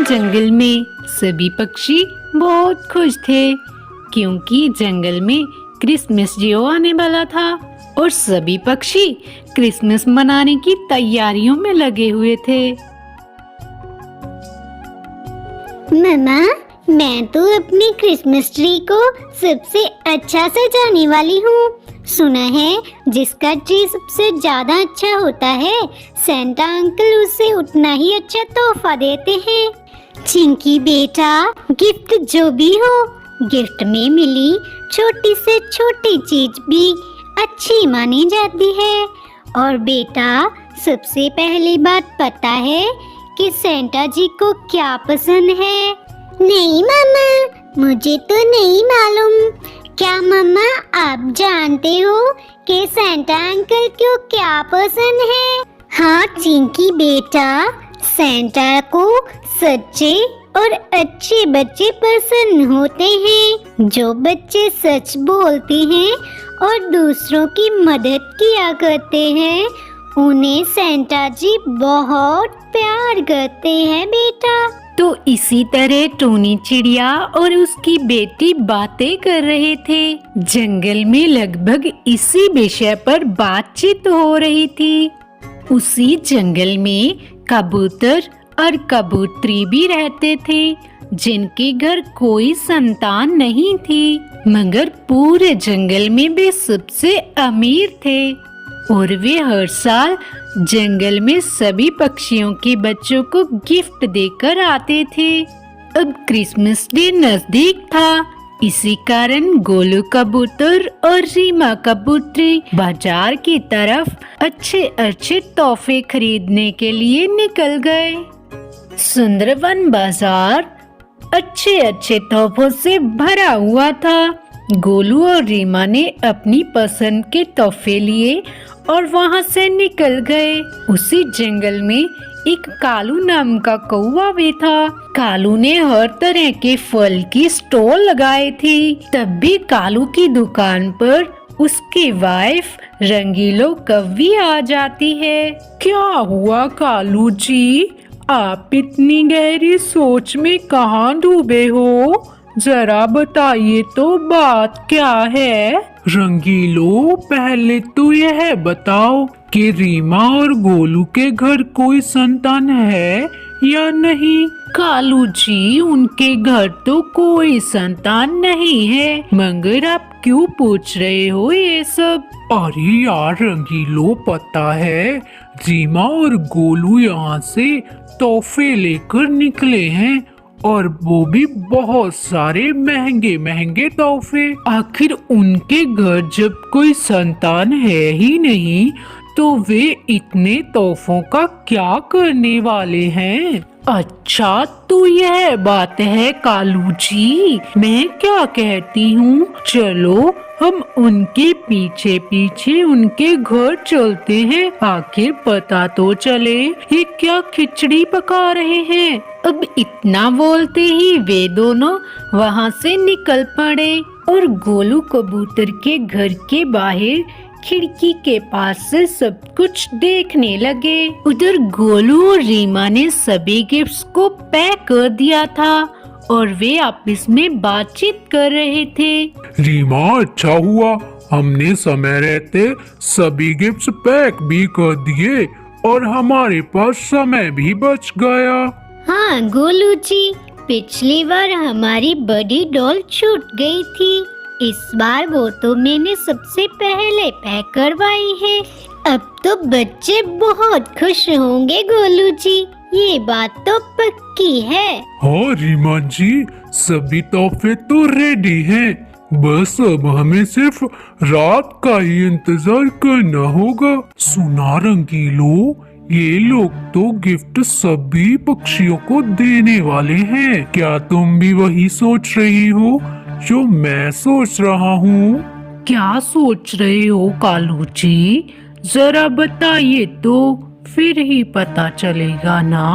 जंगल में सभी पक्षी बहुत खुश थे क्योंकि जंगल में क्रिसमस डे आने वाला था और सभी पक्षी क्रिसमस मनाने की तैयारियों में लगे हुए थे। मम्मा, मैं तो अपनी क्रिसमस ट्री को सबसे अच्छा सजाने वाली हूँ। सुना है जिसका ट्री सबसे ज्यादा अच्छा होता है, सेंटा अंकल उसे उतना ही अच्छा तोहफा देते हैं। चिंकी बेटा, गिफ्ट जो भी हो, गिफ्ट में मिली छोटी से छोटी चीज भी अच्छी मानी जाती है। और बेटा, सबसे पहली बात पता है कि सेंटा जी को क्या पसंद है? नहीं मामा, मुझे तो नहीं मालूम। क्या मम्मा आप जानते हो कि सेंटा अंकल को क्या पसंद है? हाँ चिंकी बेटा, सेंटा को सच्चे और अच्छे बच्चे पसंद होते हैं। जो बच्चे सच बोलते हैं और दूसरों की मदद किया करते हैं, उन्हें सेंटा जी बहुत प्यार करते हैं बेटा। तो इसी तरह टोनी चिड़िया और उसकी बेटी बातें कर रहे थे। जंगल में लगभग इसी विषय पर बातचीत हो रही थी। उसी जंगल में कबूतर और कबूतरी भी रहते थे जिनके घर कोई संतान नहीं थी, मगर पूरे जंगल में वे सबसे अमीर थे और वे हर साल जंगल में सभी पक्षियों के बच्चों को गिफ्ट देकर आते थे। अब क्रिसमस डे नजदीक था, इसी कारण गोलू कबूतर और रीमा कबूतरी बाजार की तरफ अच्छे अच्छे तोहफे खरीदने के लिए निकल गए। सुंदरवन बाजार अच्छे अच्छे तोहफों से भरा हुआ था। गोलू और रीमा ने अपनी पसंद के तोहफे लिए और वहां से निकल गए। उसी जंगल में एक कालू नाम का कौवा भी था। कालू ने हर तरह के फल की स्टॉल लगाए थी। तब भी कालू की दुकान पर उसकी वाइफ रंगीलो कौवी आ जाती है। क्या हुआ कालू जी, आप इतनी गहरी सोच में कहाँ डूबे हो? जरा बताइए तो बात क्या है? रंगीलो, पहले तो यह बताओ कि रीमा और गोलू के घर कोई संतान है या नहीं? कालू जी, उनके घर तो कोई संतान नहीं है, मगर आप क्यों पूछ रहे हो ये सब? अरे यार रंगीलो, पता है रीमा और गोलू यहाँ से तोहफे लेकर निकले हैं, और वो भी बहुत सारे महंगे महंगे तोहफे। आखिर उनके घर जब कोई संतान है ही नहीं तो वे इतने तोहफों का क्या करने वाले हैं? अच्छा, तो यह बात है कालू जी, मैं क्या कहती हूँ, चलो हम उनके पीछे पीछे उनके घर चलते हैं, आखिर पता तो चले ये क्या खिचड़ी पका रहे हैं। अब इतना बोलते ही वे दोनों वहाँ से निकल पड़े और गोलू कबूतर के घर के बाहर खिड़की के पास से सब कुछ देखने लगे। उधर गोलू और रीमा ने सभी गिफ्ट्स को पैक कर दिया था और वे आपस में बातचीत कर रहे थे। रीमा, अच्छा हुआ हमने समय रहते सभी गिफ्ट्स पैक भी कर दिए और हमारे पास समय भी बच गया। हाँ गोलू जी, पिछली बार हमारी बड़ी डॉल छूट गई थी, इस बार वो तो मैंने सबसे पहले पैक करवाई है। अब तो बच्चे बहुत खुश होंगे गोलू जी, ये बात तो पक्की है। हाँ रीमा जी, सभी तोहफे तो रेडी हैं, बस अब हमें सिर्फ रात का ही इंतजार करना होगा। सुना रंगीलो, ये लोग तो गिफ्ट सभी पक्षियों को देने वाले हैं। क्या तुम भी वही सोच रही हो जो मैं सोच रहा हूँ? क्या सोच रहे हो कालू जी, जरा बताइए तो फिर ही पता चलेगा ना।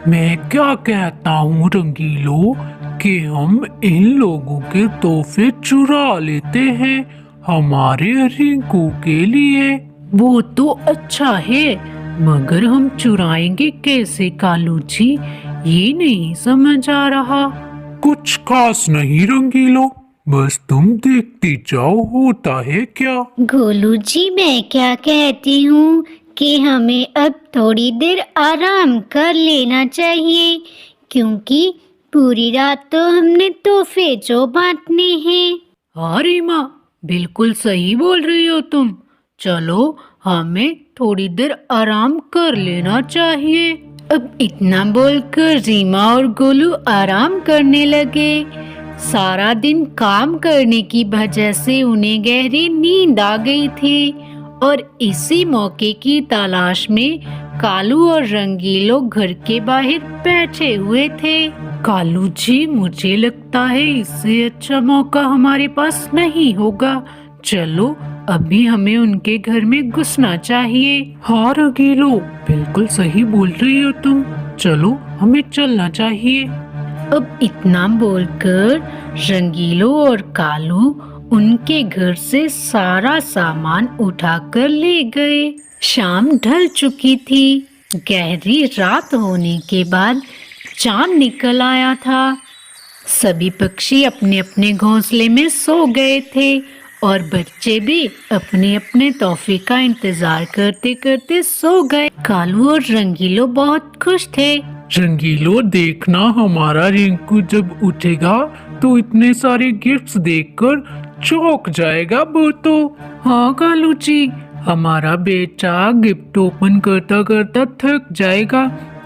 मैं क्या कहता हूँ रंगीलो कि हम इन लोगों के तोहफे चुरा लेते हैं हमारे रिंकू के लिए। वो तो अच्छा है, मगर हम चुराएंगे कैसे कालू जी, ये नहीं समझ आ रहा। कुछ खास नहीं रंगीलो, बस तुम देखती जाओ होता है क्या। गोलू जी, मैं क्या कहती हूँ कि हमें अब थोड़ी देर आराम कर लेना चाहिए, क्योंकि पूरी रात तो हमने तोहफे जो बांटने हैं। हाँ रीमा, बिल्कुल सही बोल रही हो तुम। चलो हमें थोड़ी देर आराम कर लेना चाहिए। अब इतना बोलकर रीमा और गोलू आराम करने लगे। सारा दिन काम करने की वजह से उन्हें गहरी नींद आ गई थी और इसी मौके की तलाश में कालू और रंगीलो घर के बाहर बैठे हुए थे। कालू जी, मुझे लगता है इससे अच्छा मौका हमारे पास नहीं होगा। चलो अभी हमें उनके घर में घुसना चाहिए। हाँ रंगीलो, बिल्कुल सही बोल रही हो तुम। चलो हमें चलना चाहिए। अब इतना बोलकर रंगीलो और कालू उनके घर से सारा सामान उठाकर ले गए। शाम ढल चुकी थी। गहरी रात होने के बाद चांद निकल आया था। सभी पक्षी अपने अपने घोंसले में सो गए थे और बच्चे भी अपने अपने तोहफे का इंतजार करते करते सो गए। कालू और रंगीलो बहुत खुश थे। रंगीलो, देखना हमारा रिंकू जब उठेगा तो इतने सारे गिफ्ट्स देखकर चौंक जाएगा वो तो। हाँ कालू जी, हमारा बेटा गिफ्ट ओपन करता करता थक जाएगा,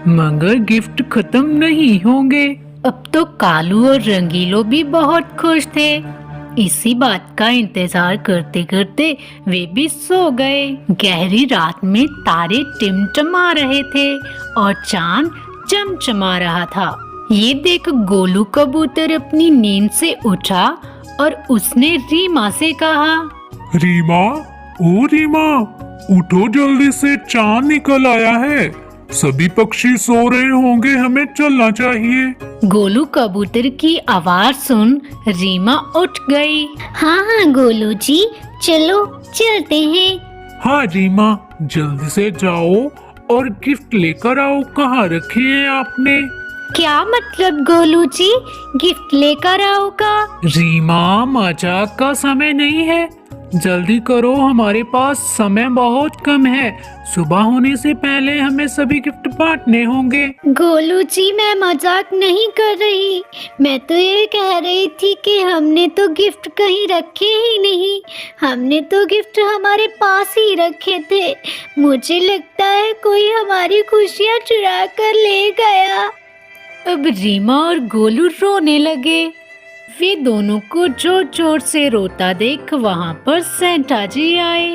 मगर गिफ्ट खत्म नहीं होंगे। अब तो कालू और रंगीलो भी बहुत खुश थे। इसी बात का इंतजार करते करते वे भी सो गए। गहरी रात में तारे टिमटिमा रहे थे और चांद चमचमा रहा था। ये देख गोलू कबूतर अपनी नींद से उठा और उसने रीमा से कहा, रीमा, ओ रीमा, उठो जल्दी से, चांद निकल आया है। सभी पक्षी सो रहे होंगे, हमें चलना चाहिए। गोलू कबूतर की आवाज सुन रीमा उठ गई। हाँ हाँ गोलू जी, चलो चलते हैं। हाँ रीमा, जल्दी से जाओ और गिफ्ट लेकर आओ। कहाँ रखे हैं आपने? क्या मतलब गोलू जी, गिफ्ट लेकर आओगा? रीमा, मजाक का समय नहीं है, जल्दी करो, हमारे पास समय बहुत कम है। सुबह होने से पहले हमें सभी गिफ्ट बांटने होंगे। गोलू जी, मैं मजाक नहीं कर रही। मैं तो ये कह रही थी कि हमने तो गिफ्ट कहीं रखे ही नहीं। हमने तो गिफ्ट हमारे पास ही रखे थे। मुझे लगता है कोई हमारी खुशियाँ चुरा कर ले गया। अब रीमा और गोलू रोने लगे। वे दोनों को जोर जोर से रोता देख वहाँ पर सेंटा जी आए।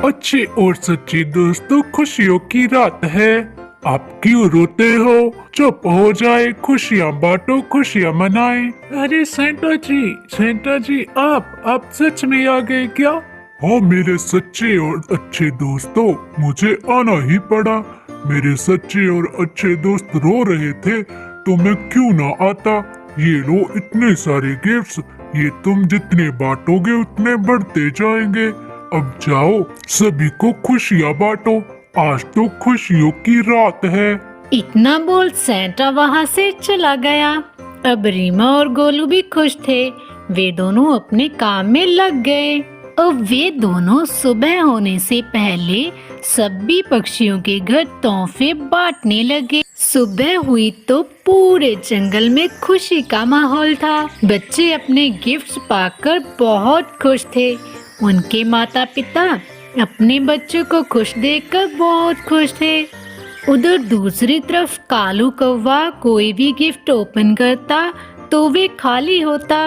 अच्छे और सच्चे दोस्तों, खुशियों की रात है। आप क्यों रोते हो? चुप हो जाए, खुशियाँ बांटो, खुशियाँ मनाएं। अरे सेंटा जी, आप सच में आ गए क्या? हाँ मेरे सच्चे और अच्छे दोस्तों, मुझे आना ही पड़ा। मेरे सच्चे और अच्छे दोस्त रो रहे थे तो मैं क्यों ना आता। ये लो इतने सारे गिफ्ट्स, ये तुम जितने बांटोगे उतने बढ़ते जाएंगे। अब जाओ, सभी को खुशियाँ बांटो, आज तो खुशियों की रात है। इतना बोल सेंटा वहाँ से चला गया। अब रीमा और गोलू भी खुश थे। वे दोनों अपने काम में लग गए। अब वे दोनों सुबह होने से पहले सभी पक्षियों के घर तोहफे बांटने लगे। सुबह हुई तो पूरे जंगल में खुशी का माहौल था। बच्चे अपने गिफ्ट्स पाकर बहुत खुश थे। उनके माता पिता अपने बच्चों को खुश देखकर बहुत खुश थे। उधर दूसरी तरफ कालू कौवा कोई भी गिफ्ट ओपन करता तो वे खाली होता।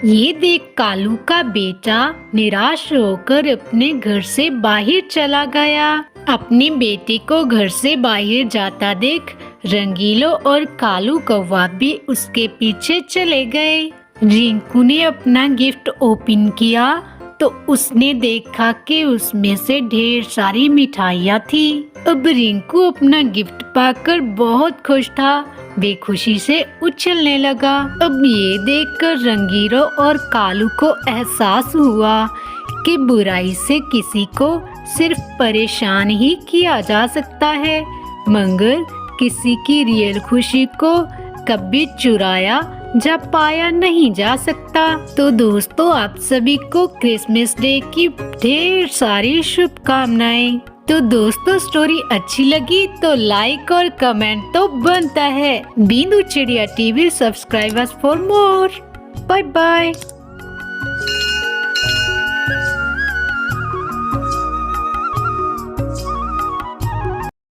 ये देख कालू का बेटा निराश होकर अपने घर से बाहर चला गया। अपने बेटे को घर से बाहर जाता देख रंगीलो और कालू कौवा भी उसके पीछे चले गए। रिंकू ने अपना गिफ्ट ओपन किया तो उसने देखा कि उसमें से ढेर सारी मिठाइयाँ थी। अब रिंकू अपना गिफ्ट पाकर बहुत खुश था। वे खुशी से उछलने लगा। अब ये देखकर रंगीलो और कालू को एहसास हुआ कि बुराई से किसी को सिर्फ परेशान ही किया जा सकता है, मगर किसी की रियल खुशी को कभी चुराया या पाया नहीं जा सकता। तो दोस्तों, आप सभी को क्रिसमस डे की ढेर सारी शुभकामनाएं। तो दोस्तों, स्टोरी अच्छी लगी तो लाइक और कमेंट तो बनता है। Bindu Chidiya TV subscribe us for more. Bye bye.